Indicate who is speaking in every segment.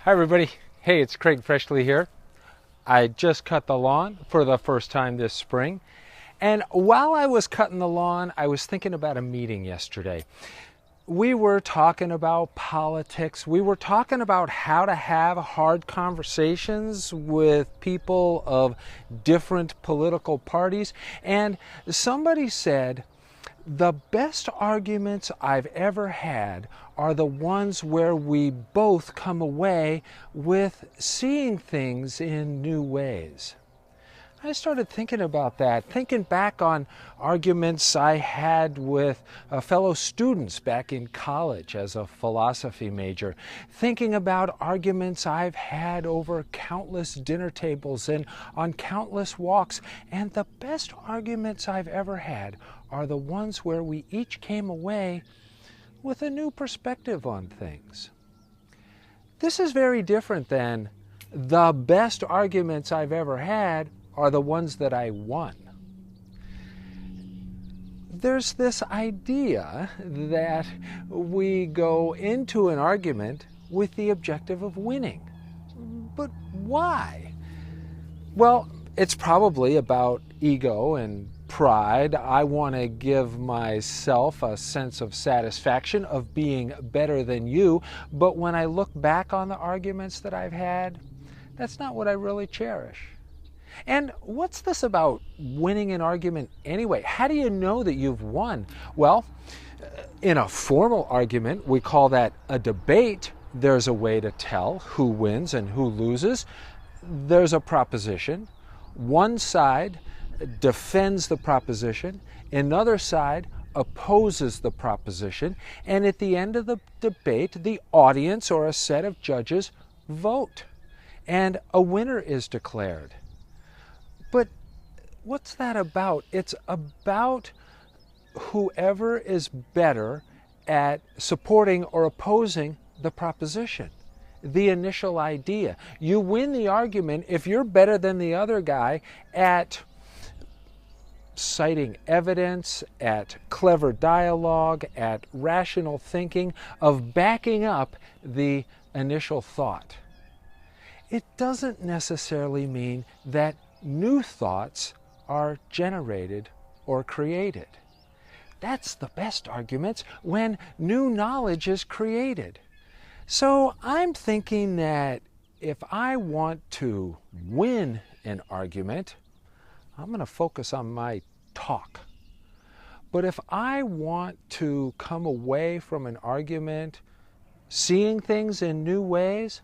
Speaker 1: Hi everybody. Hey, it's Craig Freshley here. I just cut the lawn for the first time this spring. And while I was cutting the lawn, I was thinking about a meeting yesterday. We were talking about politics. We were talking about how to have hard conversations with people of different political parties. And somebody said, the best arguments I've ever had are the ones where we both come away with seeing things in new ways. I started thinking about that, thinking back on arguments I had with fellow students back in college as a philosophy major, thinking about arguments I've had over countless dinner tables and on countless walks, and the best arguments I've ever had are the ones where we each came away with a new perspective on things. This is very different than the best arguments I've ever had are the ones that I won. There's this idea that we go into an argument with the objective of winning. But why? Well, it's probably about ego and pride. I want to give myself a sense of satisfaction of being better than you. But when I look back on the arguments that I've had, that's not what I really cherish. And what's this about winning an argument anyway? How do you know that you've won? Well, in a formal argument, we call that a debate. There's a way to tell who wins and who loses. There's a proposition. One side defends the proposition. Another side opposes the proposition. And at the end of the debate, the audience or a set of judges vote. And a winner is declared. But what's that about? It's about whoever is better at supporting or opposing the proposition, the initial idea. You win the argument if you're better than the other guy at citing evidence, at clever dialogue, at rational thinking, of backing up the initial thought. It doesn't necessarily mean that new thoughts are generated or created. That's the best arguments, when new knowledge is created. So I'm thinking that if I want to win an argument, I'm going to focus on my talk. But if I want to come away from an argument seeing things in new ways,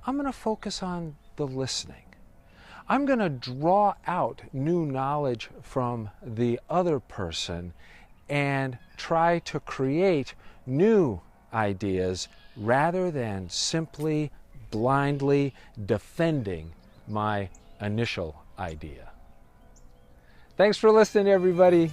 Speaker 1: I'm going to focus on the listening. I'm going to draw out new knowledge from the other person and try to create new ideas rather than simply blindly defending my initial idea. Thanks for listening, everybody.